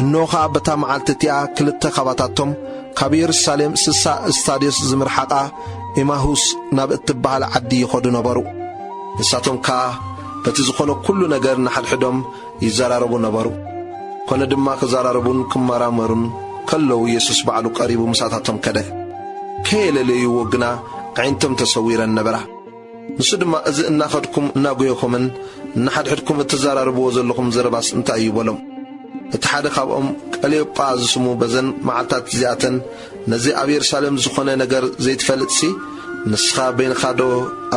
እንሆ በታ መዓልትቲያ ክልተ ኻባታቶም ካብ ኢየሩሳሌም 60 እስታዲዮስ ዝምርሓቃ ኢማሁስ ናብ እትበሃል ዓዲ ይኸዱ ነበሩ። ንሳቶም ከዓ በቲ ዝኾነ ኩሉ ነገር ንሓድሕዶም ይዘራረቡ ነበሩ። ኮነ ድማ ክዘራረቡን ክመራመሩን ከለዉ ኢየሱስ ባዕሉ ቀሪቡ ምሳታቶም ከደ ከየለለይዎ ግና ዓይንቶም ተሰዊረን ነበራ። ንሱ ድማ እዚ እናኸድኩም እናጎየኹምን ንሓድሕድኩም እትዘራረብዎ ዘለኹም ዘረባስ እንታይ እዩ በሎም። እቲ ሓደ ካብኦም ቀሌዮጳ ዝስሙ በዘን መዓልታት እዚኣተን ነዚ ኣብ ኢየሩሳሌም ዝኾነ ነገር ዘይትፈልጥሲ ንስኻ በይንኻዶ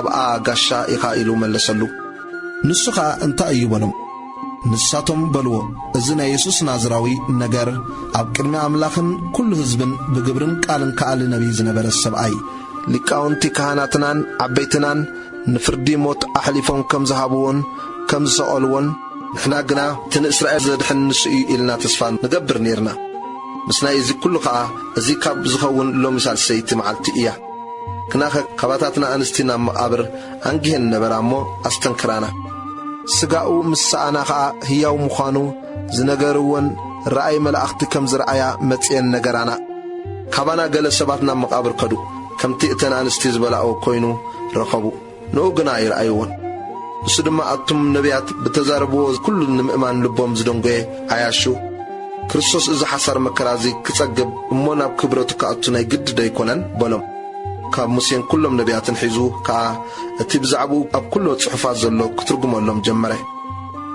ኣብኣ ጋሻ ኢኻ ኢሉ መለሰሉ። ንሱ ኸዓ እንታይ እዩ በሎም። ንሳቶም በልዎ እዚ ናይ ኢየሱስ ናዝራዊ ነገር ኣብ ቅድሚ ኣምላኽን ኩሉ ህዝብን ብግብርን ቃልን ከኣሊ ነቢይ ዝነበረ ሰብኣይ ሊቃውንቲ ካህናትናን ዓበይትናን ንፍርዲ ሞት ኣሕሊፎም ከም ዝሃብዎን ከም ዝሰቐልዎን ንሕና ግና እቲ ንእስራኤል ዘድሕን ንሱ እዩ ኢልና ተስፋ ንገብር ነርና። ምስ ናይ እዚ ኩሉ ከዓ እዚ ካብ ዝኸውን ሎሚ ሳልሰይቲ መዓልቲ እያ። ክናኸ ካባታትና ኣንስቲ ናብ መቓብር ኣንጊሄን ነበራ እሞ ኣስተንክራና። ስጋኡ ምስ ሰኣና ከዓ ህያው ምዃኑ ዝነገርዎን ረኣይ መላእኽቲ ከም ዝረኣያ መጽየን ነገራና። ካባና ገለ ሰባት ናብ መቓብር ከዱ ከምቲ እተን ኣንስቲ ዝበላኦ ኮይኑ ረኸቡ። ንኡ ግና ይረኣይዎን። እሱ ድማ ኣቱም ነቢያት ብተዛረብዎ ኩሉ ንምእማን ልቦም ዝደንጎየ ኣያሹ ክርስቶስ እዚ ሓሳር መከራዚ ክጸግብ እሞ ናብ ክብረቱ ከኣቱ ናይ ግድደ ኣይኮነን በሎም። ካብ ሙሴን ኩሎም ነቢያትን ሒዙ ከዓ እቲ ብዛዕባኡ ኣብ ኩሎ ጽሑፋት ዘሎ ክትርጉመሎም ጀመረ።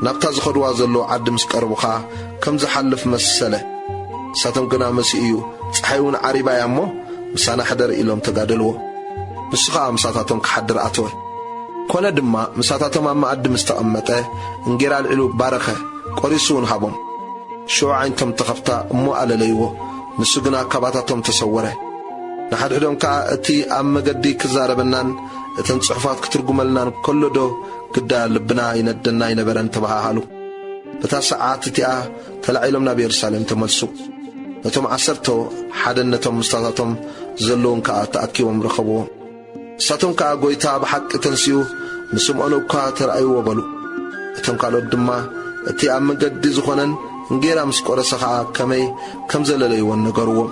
ናብታ ዝኸድዋ ዘሎ ዓዲ ምስ ቀረቡኻ ከም ዝሓልፍ መሰለ። ንሳቶም ግና መሲኡ እዩ ፀሓይውን ዓሪባያ እሞ ምሳና ሕደር ኢሎም ተጋደልዎ። ንሱ ከዓ ምሳታቶም ክሓድር ኣተወ። ኮነ ድማ ምሳታቶም ኣብ መኣዲ ምስ ተቐመጠ እንጌራ ልዕሉ ባረኸ ቆሪሱውን ሃቦም። ሽዑ ዓይንቶም ተኸፍታ እሞ ኣለለይዎ። ንሱ ግና ካባታቶም ተሰወረ። ንሓድሕዶም ከዓ እቲ ኣብ መገዲ ክዛረበናን እተን ጽሑፋት ክትርጉመልናን ከሎዶ ግዳ ልብና ይነደና ይነበረን ተባሃሃሉ። በታ ሰዓት እቲኣ ተላዒሎም ናብ ኢየሩሳሌም ተመልሱ። ነቶም 10 ሓደነቶም ምስታታቶም ዘለውን ከዓ ተኣኪቦም ረኸብዎም። ንሳቶም ከዓ ጐይታ ብሓቂ ተንስኡ ንስምዖን እኳ ተረኣይዎ በሉ። እቶም ካልኦት ድማ እቲ ኣብ መገዲ ዝኾነን እንጌራ ምስ ቆረሰ ከዓ ከመይ ከም ዘለለይዎን ነገርዎም።